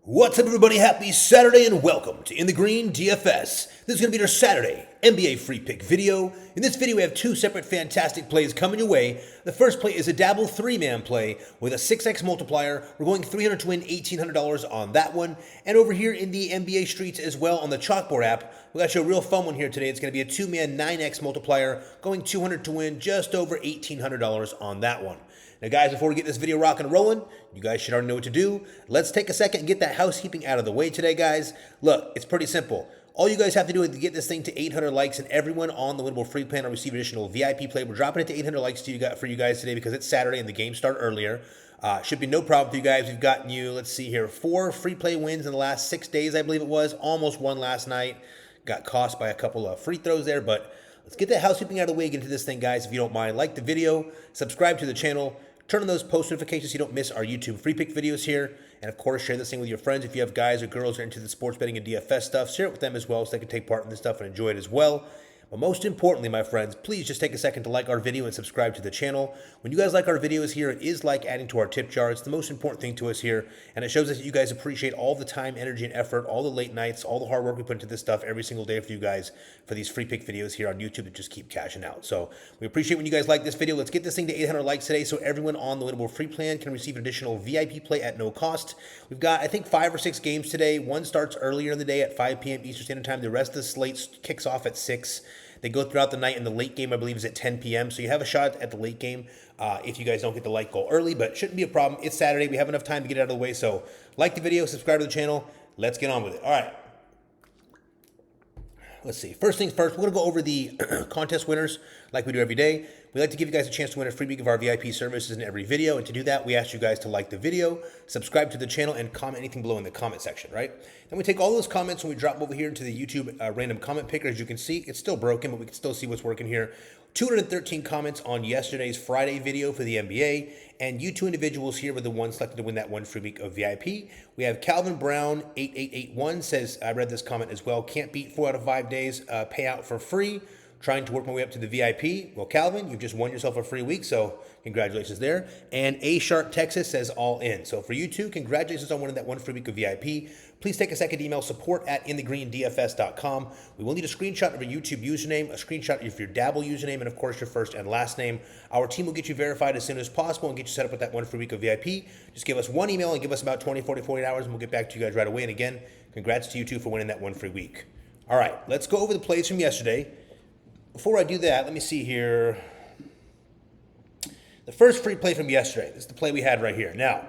What's up, everybody? Happy Saturday and welcome to In the Green DFS. This is going to be our Saturday NBA free pick video. In this video, we have two separate fantastic plays coming your way. The first play is a dabble three-man play with a 6x multiplier. We're going 300 to win $1,800 on that one. And over here in the NBA streets as well on the Chalkboard app, we got you a real fun one here today. It's going to be a two-man 9x multiplier going 200 to win just over $1,800 on that one. Now, guys, before we get this video rocking and rolling, you guys should already know what to do. Let's take a second and get that housekeeping out of the way today, guys. Look, it's pretty simple. All you guys have to do is get this thing to 800 likes, and everyone on the Winnable Free Plan will receive additional VIP play. We're dropping it to 800 likes for you guys today because it's Saturday and the games start earlier. Should be no problem for you guys. We've gotten you, let's see here, 4 free play wins in the last 6 days, I believe it was. Almost one last night. Got cost by a couple of free throws there, but let's get that housekeeping out of the way, get into this thing, guys. If you don't mind, like the video, subscribe to the channel, turn on those post notifications so you don't miss our YouTube free pick videos here. And of course, share this thing with your friends. If you have guys or girls who are into the sports betting and DFS stuff, share it with them as well so they can take part in this stuff and enjoy it as well. But most importantly, my friends, please just take a second to like our video and subscribe to the channel. When you guys like our videos here, it is like adding to our tip jar. It's the most important thing to us here. And it shows us that you guys appreciate all the time, energy, and effort, all the late nights, all the hard work we put into this stuff every single day for you guys for these free pick videos here on YouTube that just keep cashing out. So we appreciate when you guys like this video. Let's get this thing to 800 likes today so everyone on the Winnable Free Plan can receive an additional VIP play at no cost. We've got, I think, 5 or 6 games today. One starts earlier in the day at 5 p.m. Eastern Standard Time. The rest of the slate kicks off at 6. They go throughout the night, and the late game, I believe, is at 10 p.m. So you have a shot at the late game if you guys don't get the like goal early, but shouldn't be a problem. It's Saturday. We have enough time to get it out of the way. So like the video, subscribe to the channel. Let's get on with it. All right. Let's see. First things first, we're going to go over the contest winners like we do every day. We like to give you guys a chance to win a free week of our VIP services in every video. And to do that, we ask you guys to like the video, subscribe to the channel, and comment anything below in the comment section, right? Then we take all those comments and we drop them over here into the YouTube random comment picker. As you can see, it's still broken, but we can still see what's working here. 213 comments on yesterday's Friday video for the NBA, and you two individuals here were the ones selected to win that one free week of VIP. We have Calvin Brown 8881 says, I read this comment as well, can't beat 4 out of 5 days, payout for free, trying to work my way up to the VIP. Well, Calvin, you've just won yourself a free week, so congratulations there. And A Sharp Texas says all in. So for you two, congratulations on winning that one free week of VIP. Please take a second to email support@inthegreendfs.com. We will need a screenshot of your YouTube username, a screenshot of your Dabble username, and of course your first and last name. Our team will get you verified as soon as possible and get you set up with that one free week of VIP. Just give us one email and give us about 20, 40, 48 hours, and we'll get back to you guys right away. And again, congrats to you two for winning that one free week. All right, let's go over the plays from yesterday. Before I do that, let me see here. The first free play from yesterday. This is the play we had right here. Now,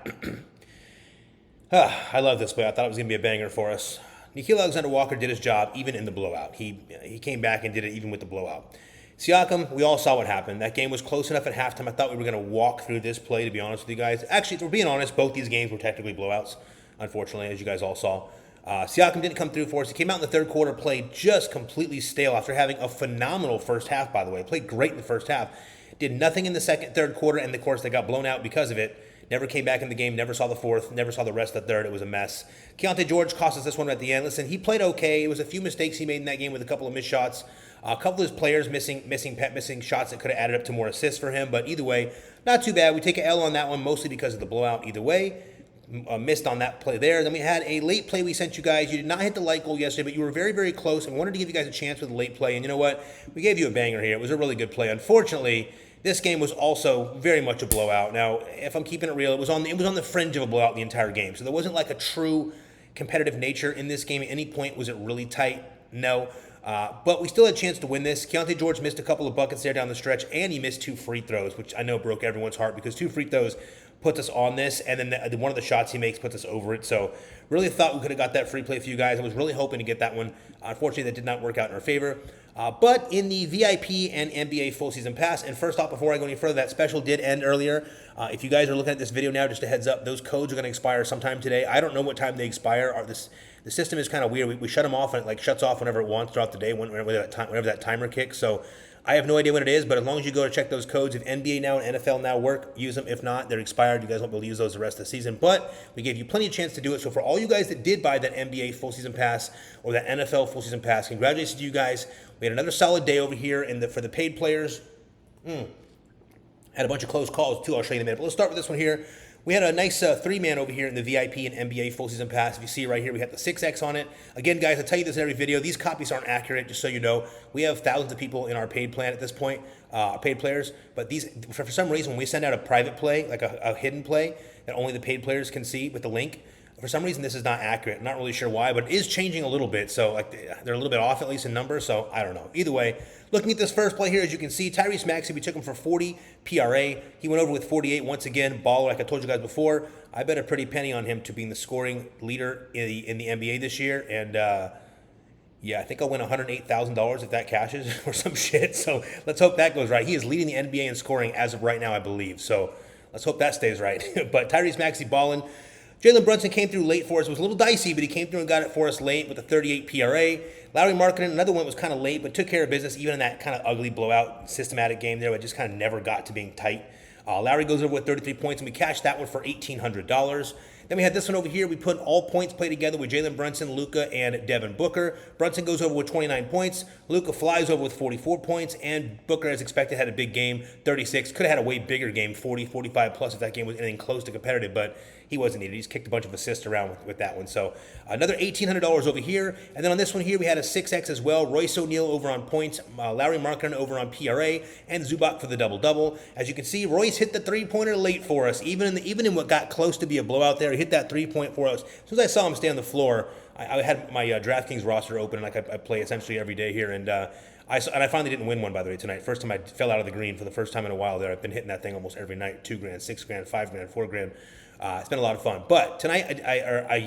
I love this play. I thought it was going to be a banger for us. Nickeil Alexander-Walker did his job even in the blowout. He came back and did it even with the blowout. Siakam, we all saw what happened. That game was close enough at halftime. I thought we were going to walk through this play, to be honest with you guys. Actually, if we're being honest, both these games were technically blowouts, unfortunately, as you guys all saw. Siakam didn't come through for us. He came out in the third quarter, played just completely stale after having a phenomenal first half, by the way. Played great in the first half. Did nothing in the third quarter, and of course they got blown out because of it. Never came back in the game, never saw the fourth, never saw the rest of the third. It was a mess. Keontae George cost us this one at the end. Listen, he played okay. It was a few mistakes he made in that game with a couple of missed shots. A couple of his players missing shots that could have added up to more assists for him. But either way, not too bad. We take an L on that one, mostly because of the blowout either way. Missed on that play there. Then we had a late play we sent you guys. You did not hit the like goal yesterday, but you were very, very close and wanted to give you guys a chance with a late play. And you know what? We gave you a banger here. It was a really good play. Unfortunately, this game was also very much a blowout. Now, if I'm keeping it real, it was on the fringe of a blowout the entire game. So there wasn't like a true competitive nature in this game. At any point, was it really tight? No. But we still had a chance to win this. Keontae George missed a couple of buckets there down the stretch, and he missed 2 free throws, which I know broke everyone's heart because 2 free throws puts us on this, and then one of the shots he makes puts us over it. So really thought we could have got that free play for you guys. I was really hoping to get that one. Unfortunately, that did not work out in our favor. But in the VIP and NBA full season pass, and first off, before I go any further, that special did end earlier. If you guys are looking at this video now, just a heads up, those codes are going to expire sometime today. I don't know what time they expire. The system is kind of weird. We shut them off, and it like shuts off whenever it wants throughout the day, whenever that timer kicks. So I have no idea when it is, but as long as you go to check those codes, if NBA Now and NFL Now work, use them. If not, they're expired. You guys won't be able to use those the rest of the season. But we gave you plenty of chance to do it. So for all you guys that did buy that NBA full season pass or that NFL full season pass, congratulations to you guys. We had another solid day over here for the paid players. Had a bunch of close calls too. I'll show you in a minute. But let's start with this one here. We had a nice three-man over here in the VIP and NBA full season pass. If you see right here, we have the 6X on it. Again, guys, I tell you this in every video. These copies aren't accurate, just so you know. We have thousands of people in our paid plan at this point, paid players. But these, for some reason, when we send out a private play, like a hidden play that only the paid players can see with the link, for some reason, this is not accurate. I'm not really sure why, but it is changing a little bit. So like they're a little bit off, at least in numbers. So I don't know. Either way, looking at this first play here, as you can see, Tyrese Maxey, we took him for 40 PRA. He went over with 48 once again. Baller, like I told you guys before. I bet a pretty penny on him to being the scoring leader in the NBA this year. And yeah, I think I'll win $108,000 if that cashes or some shit. So let's hope that goes right. He is leading the NBA in scoring as of right now, I believe. So let's hope that stays right. But Tyrese Maxey balling. Jalen Brunson came through late for us. It was a little dicey, but he came through and got it for us late with a 38 PRA. Lauri Markkanen, another one that was kind of late, but took care of business even in that kind of ugly blowout systematic game there. It just kind of never got to being tight. Lauri goes over with 33 points, and we cashed that one for $1,800. Then we had this one over here. We put all points played together with Jalen Brunson, Luka, and Devin Booker. Brunson goes over with 29 points. Luka flies over with 44 points. And Booker, as expected, had a big game, 36. Could have had a way bigger game, 40, 45 plus if that game was anything close to competitive, but he wasn't needed. He just kicked a bunch of assists around with that one. So another $1,800 over here. And then on this one here, we had a 6X as well. Royce O'Neal over on points, Lauri Markkanen over on PRA, and Zubac for the double-double. As you can see, Royce hit the three-pointer late for us. Even in what got close to be a blowout there, he hit that three-point for us. As soon as I saw him stay on the floor, I had my DraftKings roster open, and I play essentially every day here. And I finally didn't win one, by the way, tonight. First time I fell out of the green for the first time in a while there. I've been hitting that thing almost every night, $2 grand, $6 grand, $5 grand, $4 grand. It's been a lot of fun. But tonight,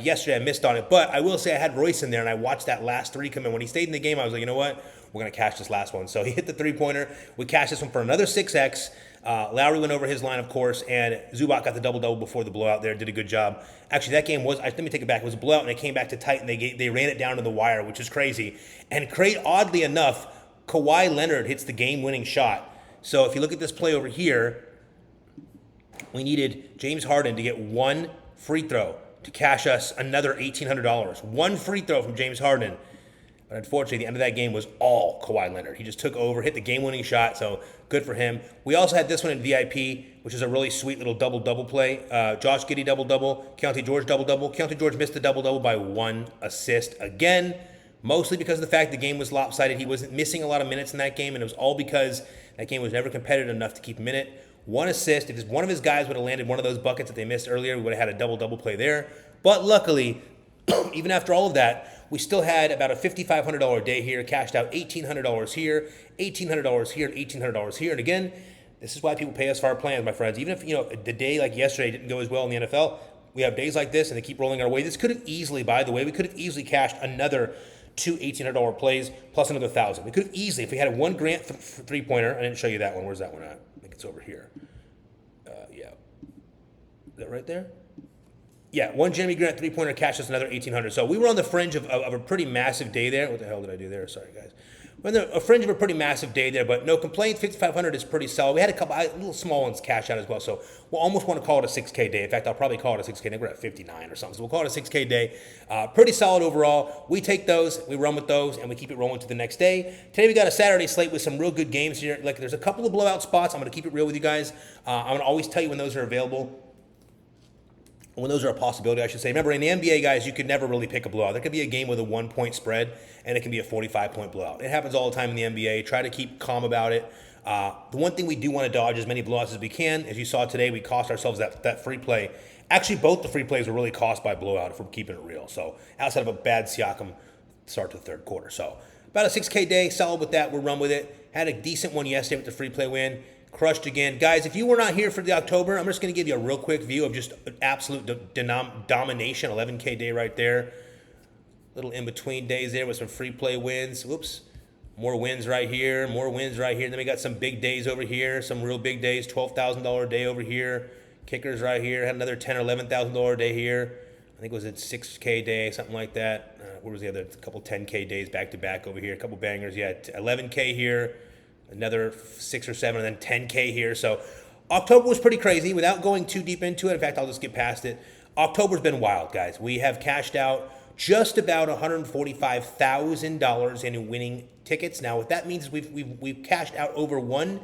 yesterday, I missed on it. But I will say I had Royce in there, and I watched that last three come in. When he stayed in the game, I was like, you know what? We're going to cash this last one. So he hit the three-pointer. We cashed this one for another 6X. Lauri went over his line, of course, and Zubac got the double-double before the blowout there. Did a good job. Actually, that game was, let me take it back. It was a blowout, and it came back to tight, and they ran it down to the wire, which is crazy. And oddly enough, Kawhi Leonard hits the game-winning shot. So if you look at this play over here, we needed James Harden to get one free throw to cash us another $1,800. One free throw from James Harden. But unfortunately, the end of that game was all Kawhi Leonard. He just took over, hit the game-winning shot, so good for him. We also had this one in VIP, which is a really sweet little double-double play. Josh Giddey double-double, Keontae George double-double. Keontae George missed the double-double by one assist again, mostly because of the fact the game was lopsided. He wasn't missing a lot of minutes in that game, and it was all because that game was never competitive enough to keep him in it. One assist. If one of his guys would have landed one of those buckets that they missed earlier, we would have had a double-double play there. But luckily, even after all of that, we still had about a $5,500 day here, cashed out $1,800 here, $1,800 here, and $1,800 here. And again, this is why people pay us for our plans, my friends. Even if, the day like yesterday didn't go as well in the NFL, we have days like this and they keep rolling our way. This could have easily, by the way, we could have easily cashed another two $1,800 plays plus another $1,000. We could have easily, if we had a one Grant three-pointer, I didn't show you that one. Where's that one at? I think it's over here. Yeah. Is that right there? Yeah, one Jeremy Grant three-pointer cashed us another $1,800. So we were on the fringe of a pretty massive day there. What the hell did I do there? Sorry, guys. We're on the fringe of a pretty massive day there, but no complaints. $5,500 is pretty solid. We had a couple little small ones cash out as well, so we'll almost want to call it a 6K day. In fact, I'll probably call it a 6K day. We're at 59 or something, so we'll call it a 6K day. Pretty solid overall. We take those, we run with those, and we keep it rolling to the next day. Today we got a Saturday slate with some real good games here. Like there's a couple of blowout spots. I'm going to keep it real with you guys. I'm going to always tell you when those are available. When those are a possibility, I should say. Remember, in the NBA, guys, you could never really pick a blowout. There could be a game with a 1-point spread, and it can be a 45-point blowout. It happens all the time in the NBA. Try to keep calm about it. The one thing we do want to dodge as many blowouts as we can. As you saw today, we cost ourselves that free play. Actually, both the free plays were really cost by blowout if we're keeping it real. So outside of a bad Siakam start to the third quarter. So about a 6K day, solid with that. We'll run with it. Had a decent one yesterday with the free play win. Crushed again. Guys, if you were not here for the October, I'm just going to give you a real quick view of just absolute domination. 11K day right there. Little in-between days there with some free play wins. Whoops. More wins right here. More wins right here. Then we got some big days over here. Some real big days. $12,000 day over here. Kickers right here. Had another $10,000 or $11,000 day here. I think it was a 6K day, something like that. What was the other? A couple 10K days back-to-back over here. A couple bangers. Yeah, 11K here. Another 6 or 7, and then 10K here. So October was pretty crazy without going too deep into it. In fact, I'll just get past it. October's been wild, guys. We have cashed out just about $145,000 in winning tickets. Now, what that means is we've cashed out over $1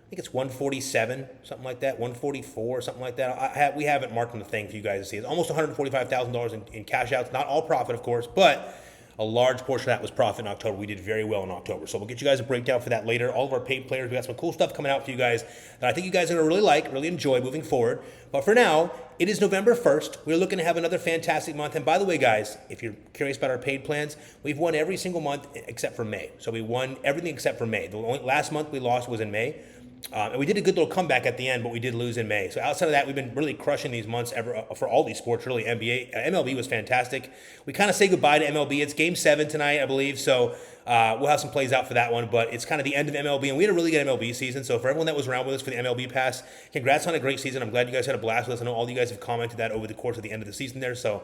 I think it's 147, something like that, 144, something like that. We have it marked on the thing for you guys to see. It's almost $145,000 in cash outs. Not all profit, of course, but a large portion of that was profit in October. We did very well in October. So we'll get you guys a breakdown for that later. All of our paid players, we got some cool stuff coming out for you guys that I think you guys are going to really like, really enjoy moving forward. But for now, it is November 1st. We're looking to have another fantastic month. And by the way, guys, if you're curious about our paid plans, we've won every single month except for May. So we won everything except for May. The only last month we lost was in May. And we did a good little comeback at the end, but we did lose in May. So outside of that, we've been really crushing these months for all these sports, really. MLB was fantastic. We kind of say goodbye to MLB. It's Game 7 tonight, I believe. So we'll have some plays out for that one. But it's kind of the end of MLB. And we had a really good MLB season. So for everyone that was around with us for the MLB Pass, congrats on a great season. I'm glad you guys had a blast with us. I know all you guys have commented that over the course of the end of the season there. So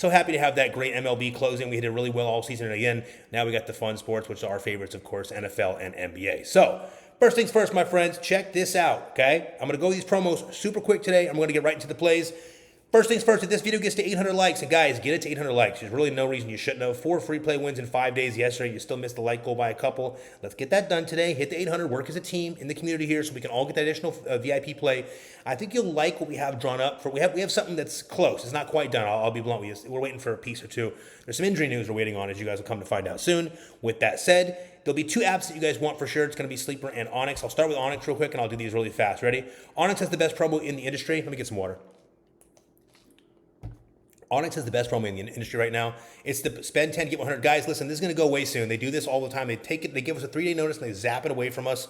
happy to have that great MLB closing. We did really well all season. And again, now we got the fun sports, which are our favorites, of course, NFL and NBA. So first things first, my friends, check this out, okay? I'm going to go these promos super quick today. I'm going to get right into the plays. First things first, if this video gets to 800 likes, and guys, get it to 800 likes. There's really no reason you shouldn't have. 4 free play wins in 5 days yesterday. You still missed the like goal by a couple. Let's get that done today. Hit the 800, work as a team in the community here so we can all get that additional VIP play. I think you'll like what we have drawn up. We have something that's close. It's not quite done. I'll be blunt with you. We're waiting for a piece or two. There's some injury news we're waiting on, as you guys will come to find out soon. With that said, there'll be 2 apps that you guys want for sure. It's going to be Sleeper and Onyx. I'll start with Onyx real quick, and I'll do these really fast. Ready? Onyx has the best promo in the industry. Let me get some water. Onyx is the best promo in the industry right now. It's the spend 10, get 100. Guys, listen, this is going to go away soon. They do this all the time. They give us a 3-day notice, and they zap it away from us.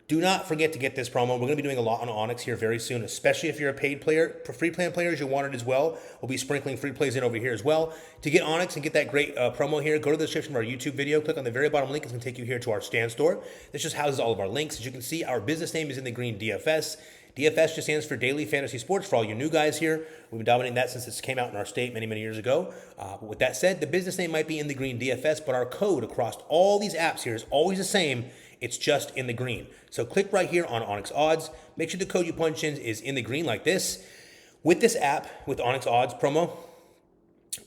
Do not forget to get this promo. We're going to be doing a lot on Onyx here very soon, especially if you're a paid player. For free plan players, you want it as well. We'll be sprinkling free plays in over here as well. To get Onyx and get that great promo here, go to the description of our YouTube video. Click on the very bottom link. It's going to take you here to our stand store. This just houses all of our links. As you can see, our business name is in the green, DFS. DFS just stands for Daily Fantasy Sports. For all you new guys here, we've been dominating that since it came out in our state many, many years ago. But with that said, the business name might be in the green, DFS, but our code across all these apps here is always the same. It's just in the green. So click right here on Onyx Odds. Make sure the code you punch in is in the green like this. With this app, with Onyx Odds promo,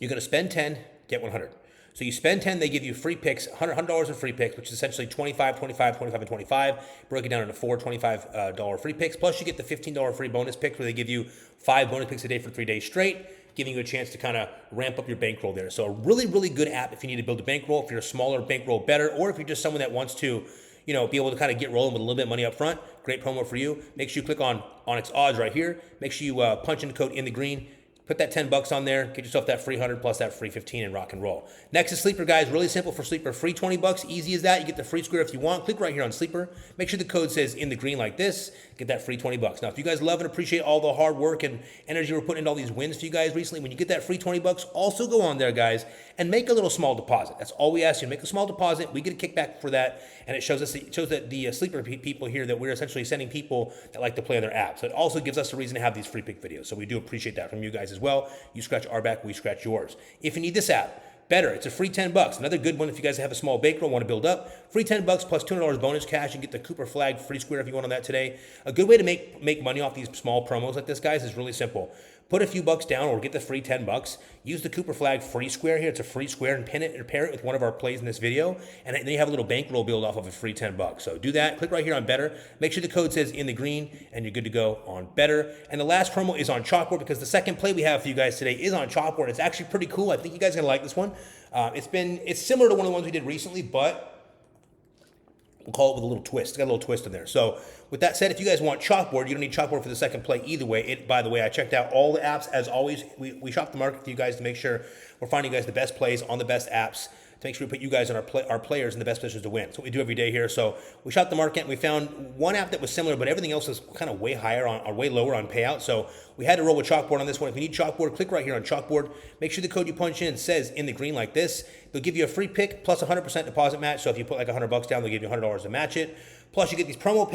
you're going to spend 10, get 100. So you spend 10, they give you free picks, $100 in free picks, which is essentially 25, 25, 25, and 25. Break it down into 4 $25 free picks. Plus you get the $15 free bonus picks where they give you 5 bonus picks a day for 3 days straight, giving you a chance to kind of ramp up your bankroll there. So a really, really good app if you need to build a bankroll, if you're a smaller bankroll better, or if you're just someone that wants to, be able to kind of get rolling with a little bit of money up front. Great promo for you. Make sure you click on Onyx Odds right here. Make sure you punch in the code in the green. Put that $10 on there, get yourself that free 100 plus that free 15 and rock and roll. Next is Sleeper, guys. Really simple for Sleeper. Free $20, easy as that. You get the free square if you want. Click right here on Sleeper. Make sure the code says in the green like this. Get that free $20. Now, if you guys love and appreciate all the hard work and energy we're putting into all these wins for you guys recently, when you get that free $20, also go on there, guys, and make a little small deposit. That's all we ask you. Make a small deposit. We get a kickback for that, and it shows that the Sleeper people here that we're essentially sending people that like to play on their app. So it also gives us a reason to have these free pick videos. So we do appreciate that from you guys as well. You scratch our back, we scratch yours. If you need this app, better. It's a free $10. Another good one if you guys have a small bankroll, want to build up. Free $10 plus $200 bonus cash. You get the Cooper Flag free square if you want on that today. A good way to make money off these small promos like this, guys, is really simple. Put a few bucks down or get the free $10. Use the Cooper Flag free square here. It's a free square, and pin it or pair it with one of our plays in this video. And then you have a little bankroll build off of a free $10. So do that. Click right here on Better. Make sure the code says in the green, and you're good to go on Better. And the last promo is on Chalkboard, because the second play we have for you guys today is on Chalkboard. It's actually pretty cool. I think you guys are going to like this one. It's similar to one of the ones we did recently, but we'll call it with a little twist. It's got a little twist in there. So with that said, if you guys want Chalkboard, you don't need Chalkboard for the second play either way. By the way, I checked out all the apps. As always, we shop the market for you guys to make sure we're finding you guys the best plays on the best apps, to make sure we put you guys and our players in the best positions to win. That's what we do every day here. So we shot the market, and we found one app that was similar, but everything else is kind of way higher or way lower on payout. So we had to roll with Chalkboard on this one. If you need Chalkboard, click right here on Chalkboard. Make sure the code you punch in says in the green like this. They'll give you a free pick plus 100% deposit match. So if you put like $100 down, they'll give you $100 to match it. Plus, you get these promo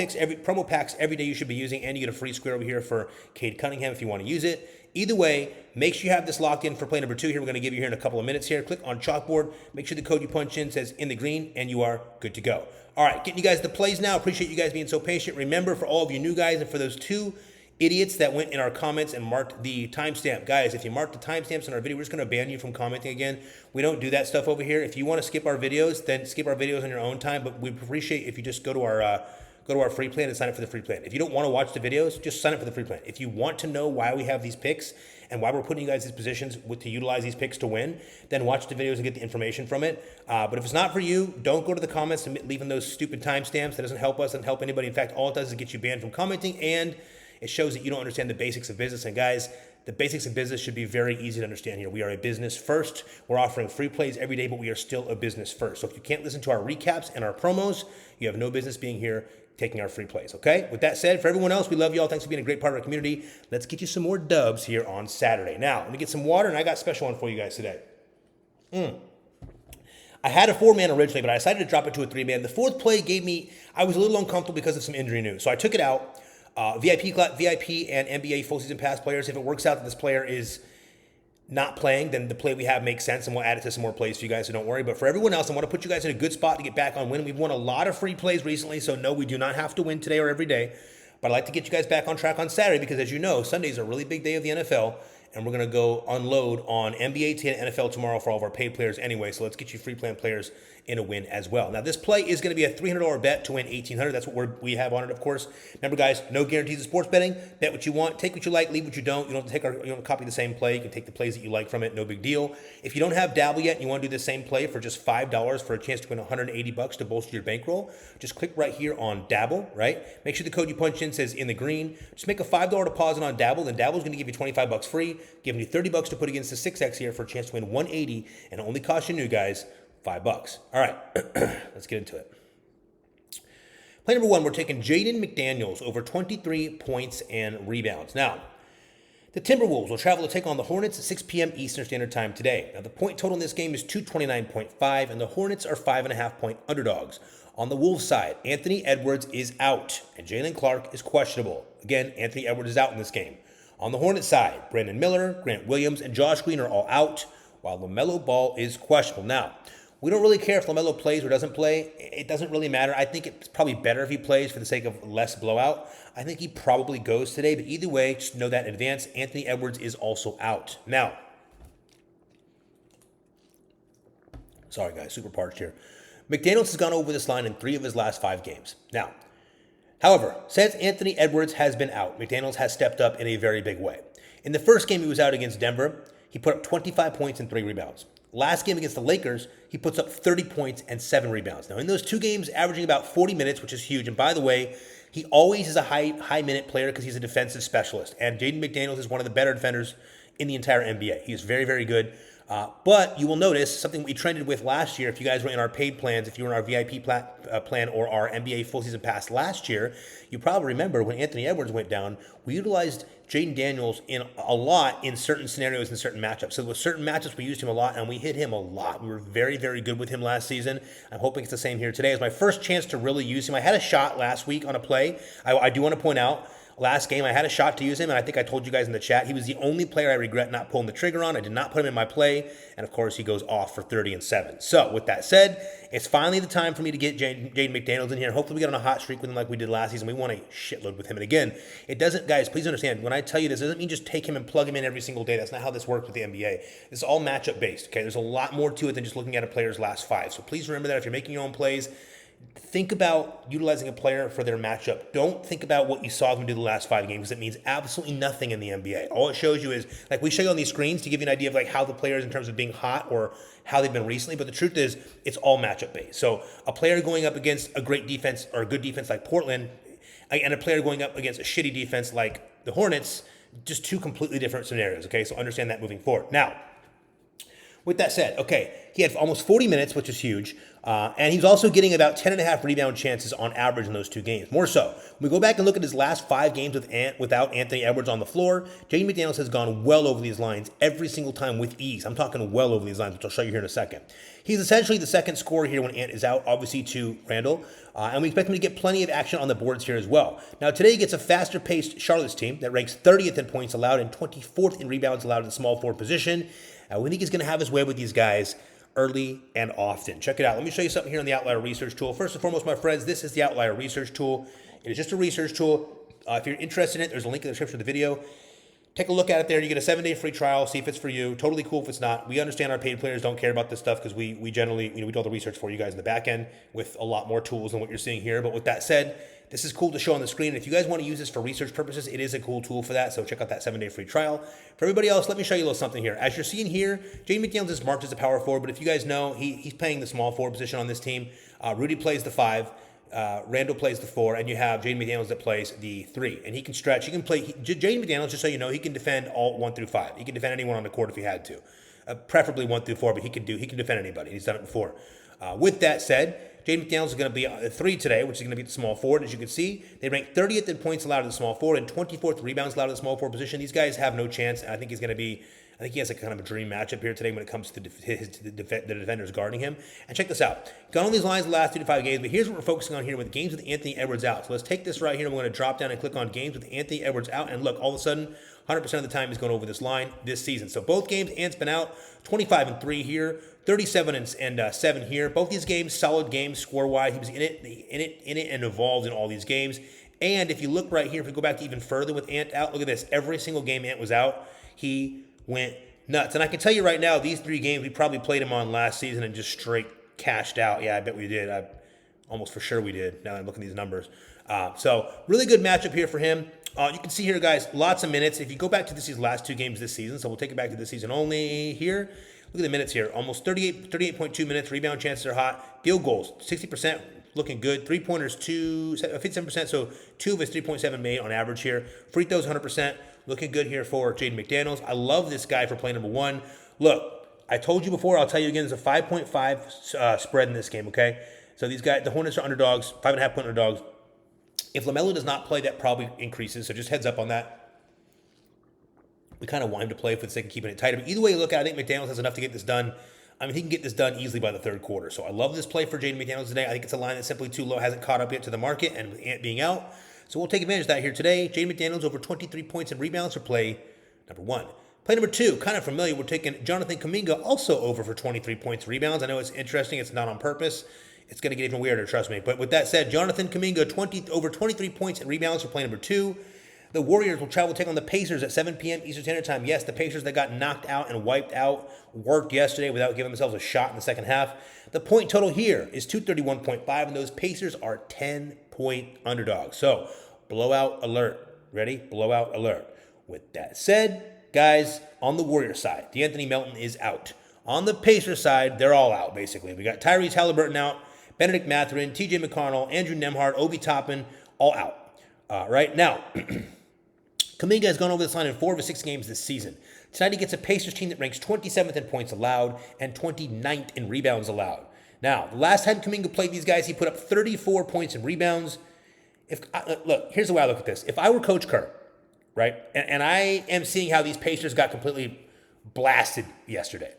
packs every day you should be using, and you get a free square over here for Cade Cunningham if you want to use it. Either way, make sure you have this locked in for play number 2 here. We're going to give you here in a couple of minutes here. Click on Chalkboard. Make sure the code you punch in says in the green, and you are good to go. All right, getting you guys the plays now. Appreciate you guys being so patient. Remember, for all of you new guys and for those 2 idiots that went in our comments and marked the timestamp. Guys, if you mark the timestamps in our video, we're just going to ban you from commenting again. We don't do that stuff over here. If you want to skip our videos, then skip our videos on your own time. But we appreciate if you just go to our go to our free plan and sign up for the free plan. If you don't want to watch the videos, just sign up for the free plan. If you want to know why we have these picks and why we're putting you guys in these positions to utilize these picks to win, then watch the videos and get the information from it. But if it's not for you, don't go to the comments and leaving those stupid timestamps. That doesn't help us, doesn't help anybody. In fact, all it does is get you banned from commenting, and it shows that you don't understand the basics of business. And guys, the basics of business should be very easy to understand here. We are a business first. We're offering free plays every day, but we are still a business first. So if you can't listen to our recaps and our promos, you have no business being here taking our free plays, okay? With that said, for everyone else, we love you all. Thanks for being a great part of our community. Let's get you some more dubs here on Saturday. Now, let me get some water, and I got a special one for you guys today. I had a 4-man originally, but I decided to drop it to a 3-man. The fourth play I was a little uncomfortable because of some injury news. So I took it out. VIP and NBA full season pass players, if it works out that this player is not playing, then the play we have makes sense, and we'll add it to some more plays for you guys, so don't worry. But for everyone else, I want to put you guys in a good spot to get back on winning. We've won a lot of free plays recently, so no, we do not have to win today or every day. But I'd like to get you guys back on track on Saturday because, as you know, Sunday is a really big day of the NFL, and we're going to go unload on NBA to NFL tomorrow for all of our paid players anyway. So let's get you free plan players in a win as well. Now, this play is going to be a $300 bet to win $1,800. That's what we have on it, of course. Remember, guys, no guarantees of sports betting. Bet what you want, take what you like, leave what you don't. You don't have to you don't have to copy the same play. You can take the plays that you like from it, no big deal. If you don't have Dabble yet and you want to do the same play for just $5 for a chance to win $180 to bolster your bankroll, just click right here on Dabble, right? Make sure the code you punch in says in the green. Just make a $5 deposit on Dabble, then Dabble's going to give you $25 free, giving you $30 to put against the 6X here for a chance to win $180, and it only costs you new guys $5. All right, let's get into it. Play number 1, we're taking Jaden McDaniels over 23 points and rebounds. Now, the Timberwolves will travel to take on the Hornets at 6 p.m. Eastern Standard Time today. Now, the point total in this game is 229.5, and the Hornets are 5.5-point underdogs. On the Wolves side, Anthony Edwards is out, and Jalen Clark is questionable. Again, Anthony Edwards is out in this game. On the Hornets side, Brandon Miller, Grant Williams, and Josh Green are all out, while LaMelo Ball is questionable. Now, we don't really care if LaMelo plays or doesn't play. It doesn't really matter. I think it's probably better if he plays for the sake of less blowout. I think he probably goes today, but either way, just know that in advance, Anthony Edwards is also out. Now, sorry guys, super parched here. McDaniels has gone over this line in 3 of his last 5 games. Now, however, since Anthony Edwards has been out, McDaniels has stepped up in a very big way. In the first game he was out against Denver, he put up 25 points and 3 rebounds. Last game against the Lakers, he puts up 30 points and 7 rebounds. Now, in those 2 games, averaging about 40 minutes, which is huge. And by the way, he always is a high minute player because he's a defensive specialist. And Jaden McDaniels is one of the better defenders in the entire NBA. He is very, very good. But you will notice something we trended with last year. If you guys were in our paid plans, if you were in our VIP plan or our NBA full season pass last year, you probably remember when Anthony Edwards went down, we utilized Jaden Daniels a lot in certain scenarios and certain matchups. So with certain matchups, we used him a lot, and we hit him a lot. We were very, very good with him last season. I'm hoping it's the same here today. It was my first chance to really use him. I had a shot last week on a play. I do want to point out, last game, I had a shot to use him, and I think I told you guys in the chat, he was the only player I regret not pulling the trigger on. I did not put him in my play, and of course, he goes off for 30 and 7. So, with that said, it's finally the time for me to get Jaden McDaniels in here. Hopefully, we get on a hot streak with him like we did last season. We won a shitload with him. And again, it doesn't, guys, please understand, when I tell you this, it doesn't mean just take him and plug him in every single day. That's not how this works with the NBA. It's all matchup based, okay? There's a lot more to it than just looking at a player's last 5. So, please remember that if you're making your own plays, think about utilizing a player for their matchup. Don't think about what you saw them do the last 5 games because it means absolutely nothing in the NBA. All it shows you is, like we show you on these screens to give you an idea of like how the players in terms of being hot or how they've been recently, but the truth is it's all matchup based. So a player going up against a great defense or a good defense like Portland and a player going up against a shitty defense like the Hornets, just 2 completely different scenarios, okay? So understand that moving forward. Now, with that said, okay, he had almost 40 minutes, which is huge, and he's also getting about 10.5 rebound chances on average in those 2 games. More so, when we go back and look at his last 5 games without Anthony Edwards on the floor, Jaden McDaniels has gone well over these lines every single time with ease. I'm talking well over these lines, which I'll show you here in a second. He's essentially the second scorer here when Ant is out, obviously to Randall, and we expect him to get plenty of action on the boards here as well. Now, today he gets a faster-paced Charlotte's team that ranks 30th in points allowed and 24th in rebounds allowed in the small forward position. We think he's going to have his way with these guys early and often. Check it out. Let me show you something here on the Outlier Research Tool. First and foremost, my friends, this is the Outlier Research Tool. It is just a research tool. If you're interested in it, there's a link in the description of the video. Take a look at it there. You get a 7-day free trial. See if it's for you. Totally cool if it's not. We understand our paid players don't care about this stuff because we generally, we do all the research for you guys in the back end with a lot more tools than what you're seeing here. But with that said, this is cool to show on the screen. And if you guys want to use this for research purposes, it is a cool tool for that. So check out that 7-day free trial. For everybody else, let me show you a little something here. As you're seeing here, Jaden McDaniels is marked as a power forward, but if you guys know, he's playing the small forward position on this team. Rudy plays the 5. Randall plays the 4, and you have Jaden McDaniels that plays the 3. And he can stretch. He can play. Jaden McDaniels, just so you know, he can defend all 1 through 5. He can defend anyone on the court if he had to. Preferably 1 through 4, but he can defend anybody. He's done it before. With that said, Jaden McDaniels is going to be a 3 today, which is going to be the small forward. As you can see, they rank 30th in points allowed to the small forward and 24th rebounds allowed to the small forward position. These guys have no chance. I think he's going to be. I think he has a kind of a dream matchup here today when it comes to the defenders guarding him. And check this out. Got on these lines the last 2 to 5 games, but here's what we're focusing on here with games with Anthony Edwards out. So let's take this right here, and we're going to drop down and click on games with Anthony Edwards out. And look, all of a sudden, 100% of the time he's going over this line this season. So both games, Ant's been out, 25-3 here, 37-7 here. Both these games, solid games score-wise. He was in it, and involved in all these games. And if you look right here, if we go back to even further with Ant out, look at this. Every single game Ant was out, he went nuts. And I can tell you right now, these 3 games, we probably played him on last season and just straight cashed out. Yeah, I bet we did. Almost for sure we did, now that I'm looking at these numbers. So really good matchup here for him. You can see here, guys, lots of minutes. If you go back to these last 2 games this season, so we'll take it back to this season only here. Look at the minutes here. Almost 38.2 minutes. Rebound chances are hot. Field goals, 60%. Looking good. 3-pointers, 57%. So 2 of his 3.7 made on average here. Free throws, 100%. Looking good here for Jaden McDaniels. I love this guy for play number 1. Look, I told you before. I'll tell you again. There's a 5.5 spread in this game, okay? So these guys, the Hornets are underdogs, 5.5-point underdogs. If LaMelo does not play, that probably increases. So just heads up on that. We kind of want him to play for the sake of keeping it tighter. But either way you look at it, I think McDaniels has enough to get this done. I mean, he can get this done easily by the 3rd quarter. So I love this play for Jaden McDaniels today. I think it's a line that's simply too low, hasn't caught up yet to the market, and with Ant being out. So we'll take advantage of that here today. Jaden McDaniels over 23 points and rebounds for play number 1. Play number 2, kind of familiar. We're taking Jonathan Kuminga also over for 23 points and rebounds. I know it's interesting. It's not on purpose. It's going to get even weirder, trust me. But with that said, Jonathan Kuminga over 23 points and rebounds for play number 2. The Warriors will travel to take on the Pacers at 7 p.m. Eastern Standard Time. Yes, the Pacers that got knocked out and wiped out worked yesterday without giving themselves a shot in the second half. The point total here is 231.5, and those Pacers are 10-point underdogs. So, blowout alert. Ready? Blowout alert. With that said, guys, on the Warrior side, DeAnthony Melton is out. On the Pacers side, they're all out, basically. We got Tyrese Halliburton out, Benedict Mathurin, T.J. McConnell, Andrew Nembhard, Obi Toppin, all out. Right now, Kuminga has gone over this line in 4 of his 6 games this season. Tonight he gets a Pacers team that ranks 27th in points allowed and 29th in rebounds allowed. Now, the last time Kuminga played these guys, he put up 34 points in rebounds. Look, here's the way I look at this. If I were Coach Kerr, right, and I am seeing how these Pacers got completely blasted yesterday,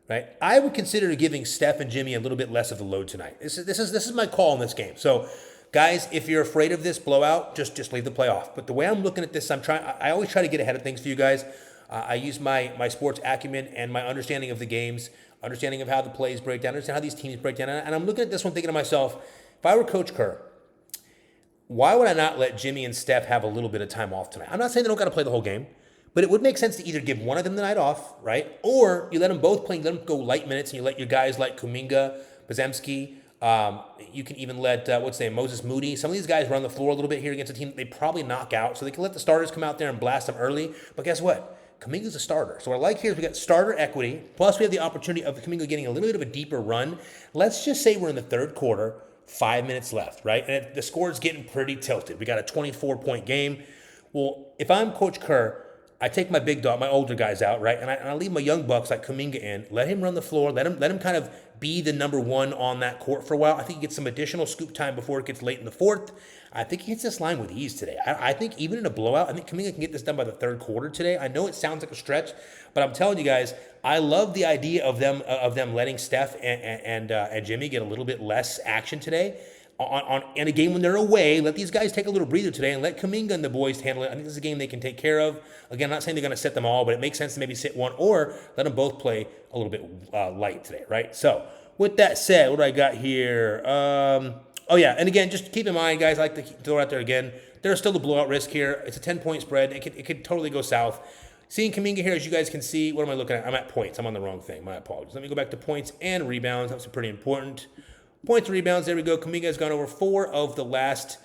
right, I would consider giving Steph and Jimmy a little bit less of the load tonight. This is my call in this game. So, guys, if you're afraid of this blowout, just leave the playoff. But the way I'm looking at this, I always try to get ahead of things for you guys. I use my sports acumen and my understanding of the games, understanding of how the plays break down, understand how these teams break down. And I'm looking at this one thinking to myself, if I were Coach Kerr, why would I not let Jimmy and Steph have a little bit of time off tonight? I'm not saying they don't got to play the whole game, but it would make sense to either give one of them the night off, right? Or you let them both play, let them go light minutes, and you let your guys like Kuminga, Podziemski, you can even let, Moses Moody. Some of these guys run the floor a little bit here against a team that they probably knock out, so they can let the starters come out there and blast them early. But guess what? Kuminga's a starter. So what I like here is we got starter equity, plus we have the opportunity of Kuminga getting a little bit of a deeper run. Let's just say we're in the 3rd quarter, 5 minutes left, right? And the score is getting pretty tilted. We got a 24-point game. Well, if I'm Coach Kerr, I take my big dog, my older guys out, right? And I leave my young bucks like Kuminga in. Let him run the floor. Let him kind of be the number 1 on that court for a while. I think he gets some additional scoop time before it gets late in the 4th. I think he hits this line with ease today. I think even in a blowout, I think Kuminga can get this done by the 3rd quarter today. I know it sounds like a stretch, but I'm telling you guys, I love the idea of them letting Steph and Jimmy get a little bit less action today. In a game when they're away, let these guys take a little breather today and let Kuminga and the boys handle it. I think this is a game they can take care of. Again, I'm not saying they're going to sit them all, but it makes sense to maybe sit one or let them both play a little bit light today, right? So with that said, what do I got here? And again, just keep in mind, guys, I like to throw it out there again, there's still the blowout risk here. It's a 10-point spread. It could totally go south. Seeing Kuminga here, as you guys can see, what am I looking at? I'm at points. I'm on the wrong thing. My apologies. Let me go back to points and rebounds. That's pretty important. Points and rebounds. There we go. Kuminga has gone over 4 of the last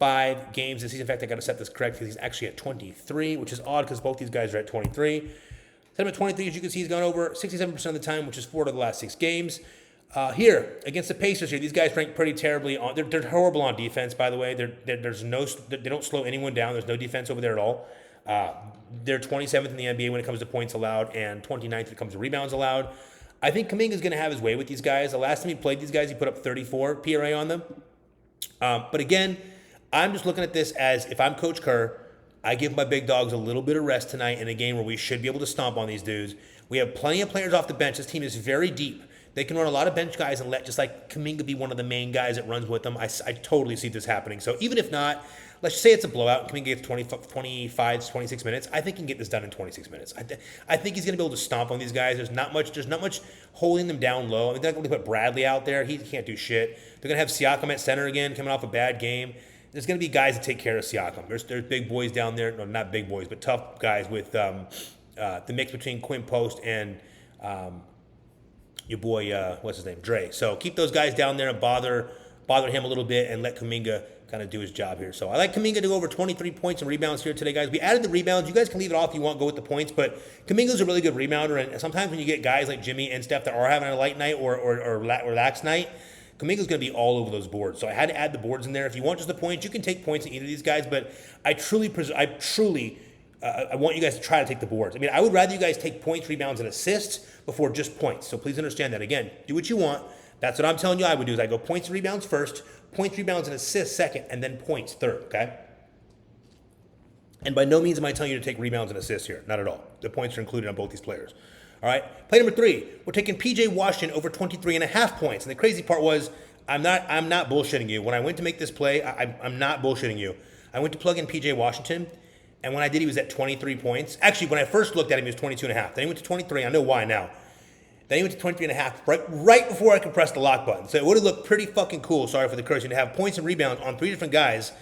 5 games this season. In fact, I got to set this correct because he's actually at 23, which is odd because both these guys are at 23. Set him at 23. As you can see, he's gone over 67% of the time, which is 4 of the last 6 games. Here against the Pacers, these guys rank pretty terribly on. They're horrible on defense, by the way. They don't slow anyone down. There's no defense over there at all. They're 27th in the NBA when it comes to points allowed, and 29th when it comes to rebounds allowed. I think Kuminga is going to have his way with these guys. The last time he played these guys, he put up 34 PRA on them. But again, I'm just looking at this as if I'm Coach Kerr, I give my big dogs a little bit of rest tonight in a game where we should be able to stomp on these dudes. We have plenty of players off the bench. This team is very deep. They can run a lot of bench guys and let just like Kuminga be one of the main guys that runs with them. I totally see this happening. So even if not, let's just say it's a blowout. Kuminga gets 25 to 26 minutes. I think he can get this done in 26 minutes. I think he's going to be able to stomp on these guys. There's not much holding them down low. I mean, they're not going to put Bradley out there. He can't do shit. They're going to have Siakam at center again, coming off a bad game. There's going to be guys that take care of Siakam. There's big boys down there. No, not big boys, but tough guys with the mix between Quinn Post and your boy, what's his name, Dre. So keep those guys down there and bother him a little bit and let Kuminga kind of do his job here. So I like Kuminga to go over 23 points and rebounds here today, guys. We added the rebounds. You guys can leave it off if you want, go with the points, but Kuminga's a really good rebounder, and sometimes when you get guys like Jimmy and Steph that are having a light night or relaxed night, Kuminga's going to be all over those boards. So I had to add the boards in there. If you want just the points, you can take points in either of these guys, but I want you guys to try to take the boards. I mean, I would rather you guys take points, rebounds, and assists before just points. So please understand that. Again, do what you want. That's what I'm telling you I would do is I go points and rebounds first, points, rebounds, and assists second, and then points third, okay? And by no means am I telling you to take rebounds and assists here. Not at all. The points are included on both these players. All right, play number 3. We're taking P.J. Washington over 23.5 points. And the crazy part was I'm not bullshitting you. When I went to make this play, I'm not bullshitting you. I went to plug in P.J. Washington, and when I did, he was at 23 points. Actually, when I first looked at him, he was 22.5. Then he went to 23. I know why now. Then he went to 23.5 right before I could press the lock button. So it would have looked pretty fucking cool, sorry for the cursing, to have points and rebounds on 3 different guys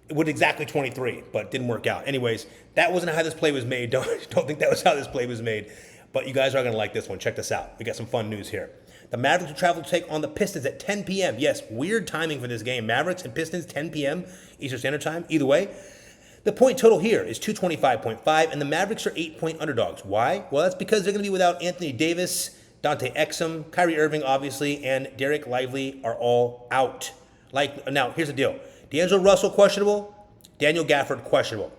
with exactly 23, but it didn't work out. Anyways, that wasn't how this play was made. Don't think that was how this play was made. But you guys are going to like this one. Check this out. We got some fun news here. The Mavericks will travel to take on the Pistons at 10 p.m. Yes, weird timing for this game. Mavericks and Pistons, 10 p.m. Eastern Standard Time. Either way, the point total here is 225.5, and the Mavericks are 8-point underdogs. Why? Well, that's because they're going to be without Anthony Davis, Dante Exum, Kyrie Irving, obviously, and Derek Lively are all out. Now, here's the deal. D'Angelo Russell, questionable. Daniel Gafford, questionable.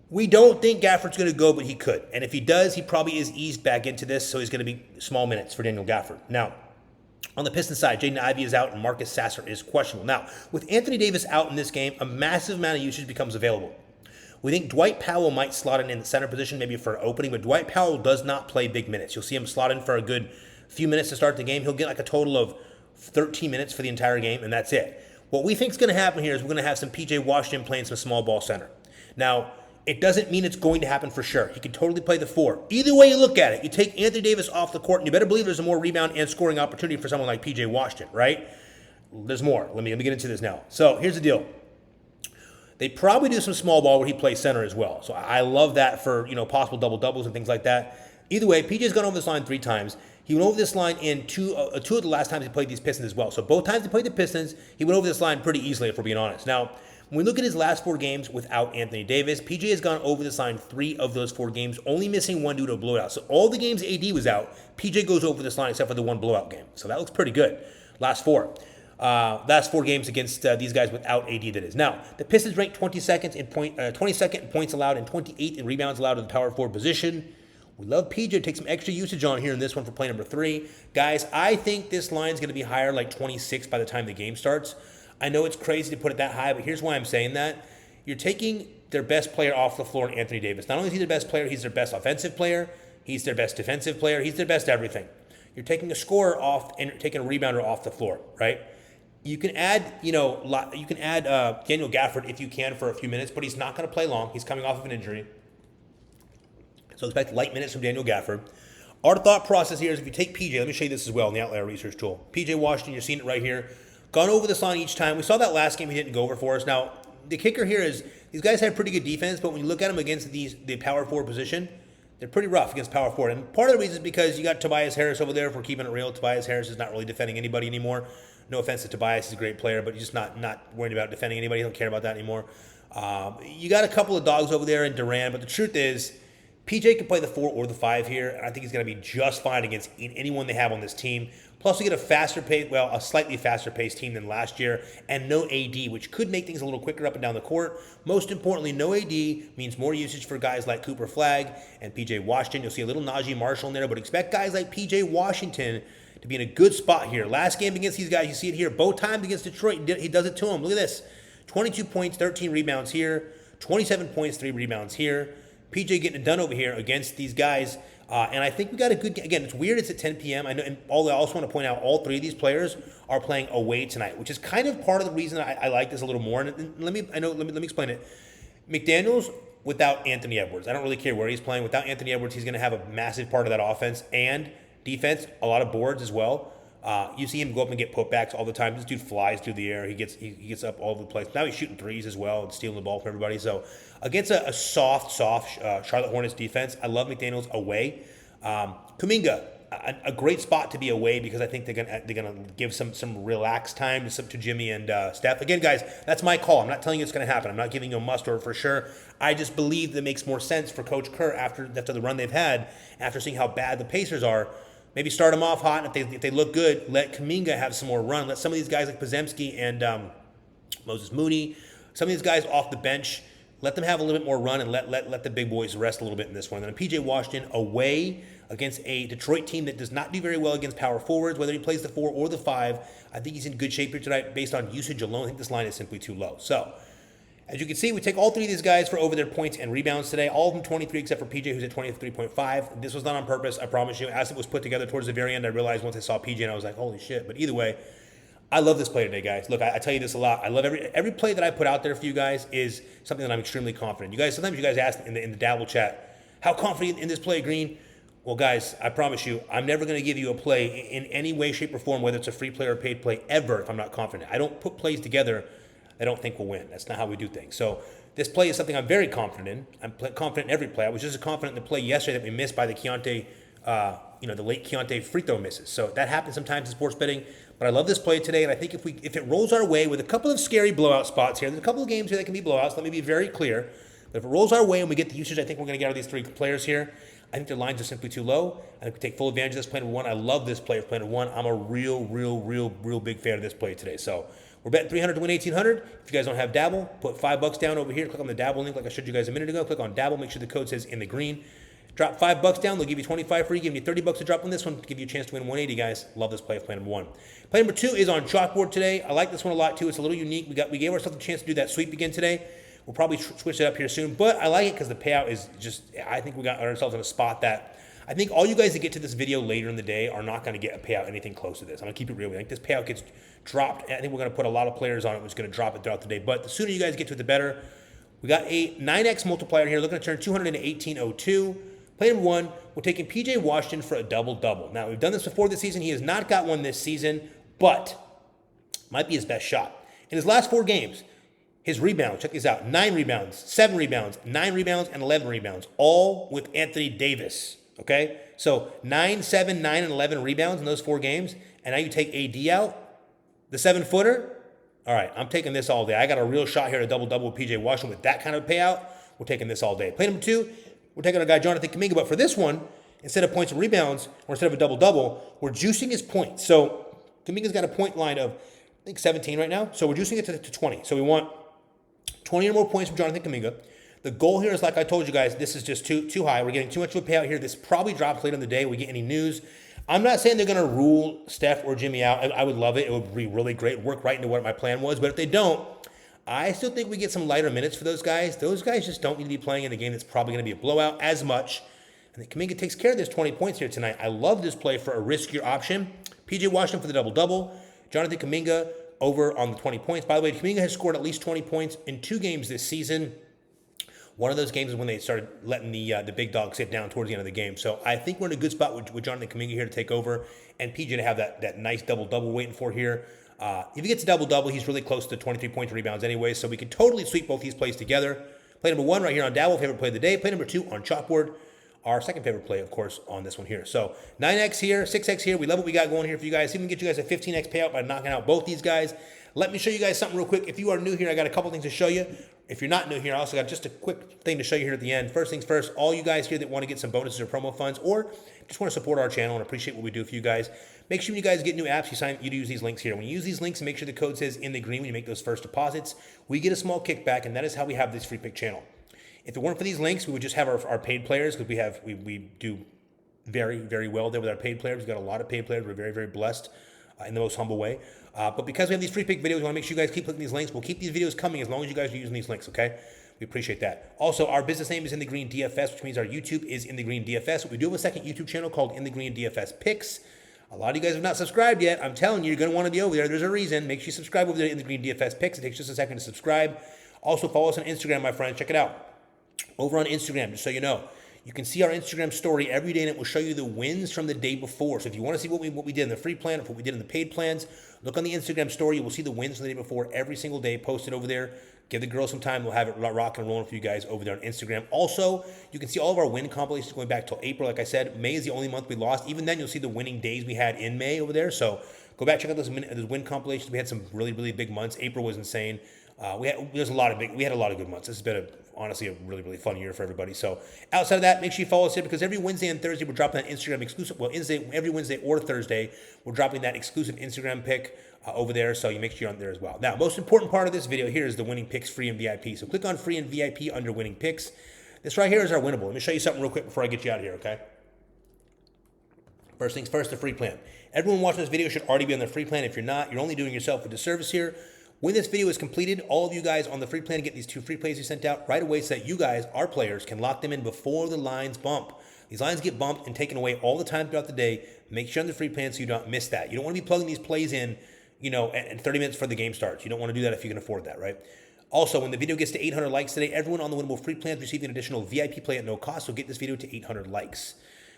We don't think Gafford's going to go, but he could. And if he does, he probably is eased back into this, so he's going to be small minutes for Daniel Gafford. Now, on the Pistons side, Jaden Ivey is out and Marcus Sasser is questionable. Now, with Anthony Davis out in this game, a massive amount of usage becomes available. We think Dwight Powell might slot in the center position, maybe for an opening, but Dwight Powell does not play big minutes. You'll see him slot in for a good few minutes to start the game. He'll get like a total of 13 minutes for the entire game, and that's it. What we think is going to happen here is we're going to have some P.J. Washington playing some small ball center. Now, it doesn't mean it's going to happen for sure. He can totally play the 4. Either way you look at it, you take Anthony Davis off the court, and you better believe there's a more rebound and scoring opportunity for someone like P.J. Washington, right? There's more. Let me get into this now. So here's the deal. They probably do some small ball where he plays center as well. So I love that for possible double-doubles and things like that. Either way, PJ's gone over this line 3 times. He went over this line in two of the last times he played these Pistons as well. So both times he played the Pistons, he went over this line pretty easily, if we're being honest. Now, when we look at his last 4 games without Anthony Davis, PJ has gone over this line 3 of those 4 games, only missing 1 due to a blowout. So all the games AD was out, PJ goes over this line except for the 1 blowout game. So that looks pretty good. Last 4 games against these guys without AD, that is. Now, the Pistons ranked 22nd in points allowed and 28th in rebounds allowed in the power forward position. We love PJ to take some extra usage on here in this one for play number 3. Guys, I think this line is going to be higher, like 26 by the time the game starts. I know it's crazy to put it that high, but here's why I'm saying that. You're taking their best player off the floor in Anthony Davis. Not only is he their best player, he's their best offensive player, he's their best defensive player, he's their best everything. You're taking a scorer off and you're taking a rebounder off the floor, right? You can add, Daniel Gafford if you can for a few minutes, but he's not going to play long. He's coming off of an injury. So expect light minutes from Daniel Gafford. Our thought process here is if you take PJ, let me show you this as well in the Outlier Research tool. PJ Washington, you're seeing it right here. Gone over this line each time. We saw that last game he didn't go over for us. Now, the kicker here is these guys have pretty good defense, but when you look at them against the power forward position, they're pretty rough against power forward. And part of the reason is because you got Tobias Harris over there. If we're keeping it real, Tobias Harris is not really defending anybody anymore. No offense to Tobias, he's a great player, but he's just not worried about defending anybody. He don't care about that anymore. You got a couple of dogs over there in Durant, but the truth is, PJ can play the 4 or the 5 here, and I think he's going to be just fine against anyone they have on this team. Plus, we get a slightly faster paced team than last year, and no AD, which could make things a little quicker up and down the court. Most importantly, no AD means more usage for guys like Cooper Flagg and PJ Washington. You'll see a little Najee Marshall in there, but expect guys like PJ Washington to be in a good spot here. Last game against these guys, you see it here, both times against Detroit, he does it to them. Look at this, 22 points, 13 rebounds here, 27 points, 3 rebounds here. PJ getting it done over here against these guys. And I think we got a good, again, it's weird it's at 10 p.m. I know, and I also want to point out all 3 of these players are playing away tonight, which is kind of part of the reason I like this a little more. And let me explain it. McDaniels without Anthony Edwards. I don't really care where he's playing. Without Anthony Edwards, he's going to have a massive part of that offense and defense, a lot of boards as well. You see him go up and get putbacks all the time. This dude flies through the air. He gets up all over the place. Now he's shooting threes as well and stealing the ball from everybody. So against a soft Charlotte Hornets defense, I love McDaniels away. Kuminga, a great spot to be away because I think they're gonna give some relaxed time to Jimmy and Steph. Again, guys, that's my call. I'm not telling you it's going to happen. I'm not giving you a must or for sure. I just believe that makes more sense for Coach Kerr after the run they've had, after seeing how bad the Pacers are. Maybe start them off hot, and if they look good, let Kuminga have some more run. Let some of these guys like Podziemski and Moses Mooney, some of these guys off the bench, let them have a little bit more run and let the big boys rest a little bit in this one. Then PJ Washington away against a Detroit team that does not do very well against power forwards, whether he plays the 4 or the 5. I think he's in good shape here tonight based on usage alone. I think this line is simply too low. So, as you can see, we take all 3 of these guys for over their points and rebounds today. All of them 23 except for PJ, who's at 23.5. This was not on purpose, I promise you. As it was put together towards the very end, I realized once I saw PJ and I was like, holy shit. But either way, I love this play today, guys. Look, I tell you this a lot. I love every play that I put out there for you guys is something that I'm extremely confident. Sometimes you guys ask in the Dabble chat, how confident in this play, Green? Well, guys, I promise you, I'm never going to give you a play in any way, shape, or form, whether it's a free play or a paid play, ever, if I'm not confident. I don't put plays together I don't think will win. That's not how we do things. So this play is something I'm very confident in. I'm confident in every play. I was just as confident in the play yesterday that we missed by the Keontae, the late Keontae free throw misses. So that happens sometimes in sports betting. But I love this play today, and I think if it rolls our way with a couple of scary blowout spots here, there's a couple of games here that can be blowouts. Let me be very clear. But if it rolls our way and we get the usage I think we're going to get out of these 3 players here, I think their lines are simply too low. I think we take full advantage of this play number 1. I love this play for play number 1. I'm a real big fan of this play today. So we're betting 300 to win 1,800. If you guys don't have Dabble, put $5 down over here. Click on the Dabble link like I showed you guys a minute ago. Click on Dabble. Make sure the code says in the green. Drop $5 down. They'll give you 25 free. Give you $30 to drop on this one. Give you a chance to win 180, guys. Love this play of play number 1. Play number 2 is on chalkboard today. I like this one a lot too. It's a little unique. We gave ourselves a chance to do that sweep again today. We'll probably switch it up here soon, but I like it because the payout is just, I think we got ourselves in a spot that I think all you guys that get to this video later in the day are not going to get a payout anything close to this. I'm going to keep it real. I think this payout gets dropped. I think we're going to put a lot of players on it, which is going to drop it throughout the day. But the sooner you guys get to it, the better. We got a 9x multiplier here. Looking to turn 200 into 1802. Play number 1, we're taking PJ Washington for a double-double. Now, we've done this before this season. He has not got one this season, but might be his best shot. In his last 4 games, his rebounds, check these out, 9 rebounds, 7 rebounds, 9 rebounds, and 11 rebounds, all with Anthony Davis, okay? So 9, 7, 9, and 11 rebounds in those 4 games, and now you take AD out, the 7-footer. All right, I'm taking this all day. I got a real shot here at a double-double with PJ Washington with that kind of payout. We're taking this all day. Play number 2, we're taking our guy Jonathan Kuminga, but for this one, instead of points and rebounds, or instead of a double-double, we're juicing his points. So Kuminga's got a point line of, I think, 17 right now. So we're juicing it to 20. So we want 20 or more points from Jonathan Kuminga. The goal here is, like I told you guys, this is just too high. We're getting too much of a payout here. This probably drops later in the day. We get any news. I'm not saying they're going to rule Steph or Jimmy out. I would love it. It would be really great. Work right into what my plan was. But if they don't, I still think we get some lighter minutes for those guys. Those guys just don't need to be playing in a game that's probably going to be a blowout as much. And then Kuminga takes care of this 20 points here tonight. I love this play for a riskier option. PJ Washington for the double-double. Jonathan Kuminga over on the 20 points. By the way, Kuminga has scored at least 20 points in 2 games this season. One of those games is when they started letting the big dog sit down towards the end of the game. So I think we're in a good spot with Jonathan Kuminga here to take over and PJ to have that nice double-double waiting for here. If he gets a double-double, he's really close to 23 points and rebounds anyway, so we could totally sweep both these plays together. Play number 1 right here on Dabble, favorite play of the day. Play number 2 on Chalkboard, our second favorite play, of course, on this one here. So 9x here, 6x here. We love what we got going here for you guys. See if we can get you guys a 15x payout by knocking out both these guys. Let me show you guys something real quick. If you are new here, I got a couple things to show you. If you're not new here, I also got just a quick thing to show you here at the end. First things first, all you guys here that want to get some bonuses or promo funds or just want to support our channel and appreciate what we do for you guys, make sure when you guys get new apps, you use these links here. When you use these links, make sure the code says in the green when you make those first deposits. We get a small kickback, and that is how we have this free pick channel. If it weren't for these links, we would just have our paid players because we do very, very well there with our paid players. We've got a lot of paid players. We're very, very blessed in the most humble way. But because we have these free pick videos, we want to make sure you guys keep clicking these links. We'll keep these videos coming as long as you guys are using these links, okay? We appreciate that. Also, our business name is In the Green DFS, which means our YouTube is In the Green DFS. We do have a second YouTube channel called In the Green DFS Picks. A lot of you guys have not subscribed yet. I'm telling you, you're going to want to be over there. There's a reason. Make sure you subscribe over there to In the Green DFS Picks. It takes just a second to subscribe. Also, follow us on Instagram, my friends. Check it out. Over on Instagram, just so you know, you can see our Instagram story every day, and it will show you the wins from the day before. So if you want to see what we did in the free plan, or what we did in the paid plans, look on the Instagram story. You will see the wins from the day before every single day posted over there. Give the girls some time. We'll have it rocking and rolling for you guys over there on Instagram. Also, you can see all of our win compilations going back till April. Like I said, May is the only month we lost. Even then, you'll see the winning days we had in May over there. So go back, check out those win compilations. We had some really, really big months. April was insane. We had a lot of good months. This has been honestly a really, really fun year for everybody. So outside of that, make sure you follow us here because every Wednesday and Thursday we're dropping that Instagram exclusive. Well, every Wednesday or Thursday we're dropping that exclusive Instagram pick over there. So you make sure you're on there as well. Now, most important part of this video here is the winning picks, free and VIP. So click on free and VIP under winning picks. This right here is our winnable. Let me show you something real quick before I get you out of here, okay? First things first, the free plan. Everyone watching this video should already be on the free plan. If you're not, you're only doing yourself a disservice here. When this video is completed, all of you guys on the free plan get these 2 free plays we sent out right away so that you guys, our players, can lock them in before the lines bump. These lines get bumped and taken away all the time throughout the day. Make sure on the free plan so you don't miss that. You don't want to be plugging these plays in, at 30 minutes before the game starts. You don't want to do that if you can afford that, right? Also, when the video gets to 800 likes today, everyone on the winnable free plan is receiving an additional VIP play at no cost, so get this video to 800 likes.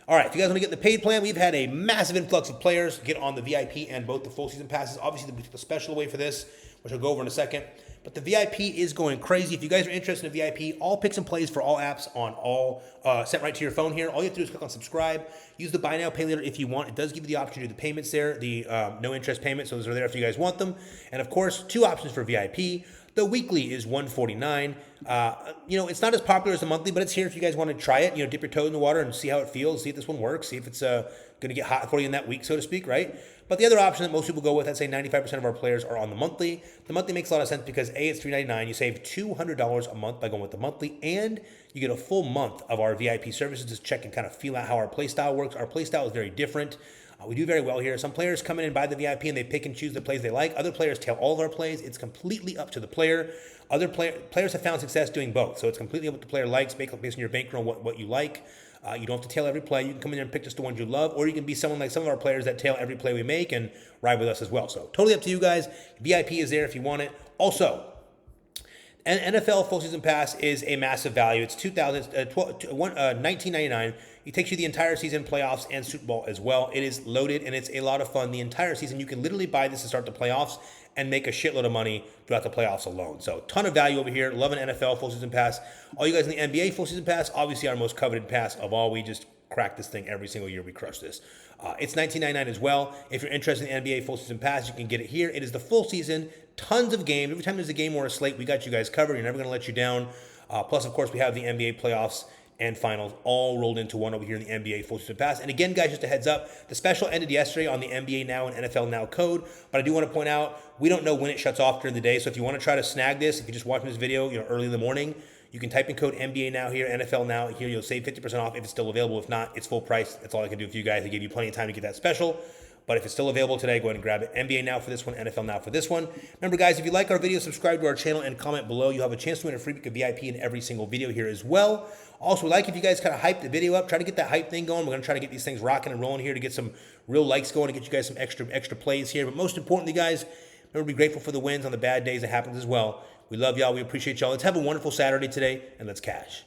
All right, if you guys want to get the paid plan, we've had a massive influx of players get on the VIP and both the full season passes. Obviously, we took a special away for this, which I'll go over in a second. But the VIP is going crazy. If you guys are interested in the VIP, all picks and plays for all apps on all sent right to your phone here. All you have to do is click on subscribe. Use the buy now, pay later if you want. It does give you the option to do the payments there, the no interest payments. So those are there if you guys want them. And of course, 2 options for VIP. The weekly is $149. It's not as popular as the monthly, but it's here if you guys want to try it. Dip your toe in the water and see how it feels. See if this one works. See if it's going to get hot for you in that week, so to speak, right? But the other option that most people go with, I'd say 95% of our players are on the monthly. The monthly makes a lot of sense because A, it's $3.99. You save $200 a month by going with the monthly, and you get a full month of our VIP services to check and kind of feel out how our play style works. Our play style is very different. We do very well here. Some players come in and buy the VIP and they pick and choose the plays they like. Other players tail all of our plays. It's completely up to the player. Other players have found success doing both. So it's completely up what the player likes based on your bankroll, what you like. You don't have to tail every play. You can come in there and pick just the ones you love, or you can be someone like some of our players that tail every play we make and ride with us as well. So totally up to you guys. VIP is there if you want it. Also, an NFL full season pass is a massive value. It's $19.99. It takes you the entire season, playoffs, and Super Bowl as well. It is loaded, and it's a lot of fun. The entire season, you can literally buy this to start the playoffs and make a shitload of money throughout the playoffs alone. So ton of value over here. Love an NFL full season pass. All you guys in the NBA full season pass, obviously our most coveted pass of all. We just crack this thing every single year. We crush this. It's $19.99 as well. If you're interested in the NBA full season pass, you can get it here. It is the full season, tons of games. Every time there's a game or a slate, we got you guys covered. You're never going to let you down. Plus, of course, we have the NBA playoffs and finals all rolled into one over here in the NBA full season pass. And again, guys, just a heads up, the special ended yesterday on the NBA Now and NFL Now code, but I do want to point out, we don't know when it shuts off during the day, so if you want to try to snag this, if you're just watching this video, early in the morning, you can type in code NBA Now here, NFL Now here, you'll save 50% off if it's still available. If not, it's full price. That's all I can do for you guys. I give you plenty of time to get that special. But if it's still available today, go ahead and grab it. NBA Now for this one, NFL Now for this one. Remember, guys, if you like our video, subscribe to our channel and comment below. You'll have a chance to win a free week of VIP in every single video here as well. Also, like if you guys kind of hype the video up, try to get that hype thing going. We're going to try to get these things rocking and rolling here to get some real likes going, to get you guys some extra plays here. But most importantly, guys, remember to be grateful for the wins on the bad days. It happens as well. We love y'all. We appreciate y'all. Let's have a wonderful Saturday today, and let's cash.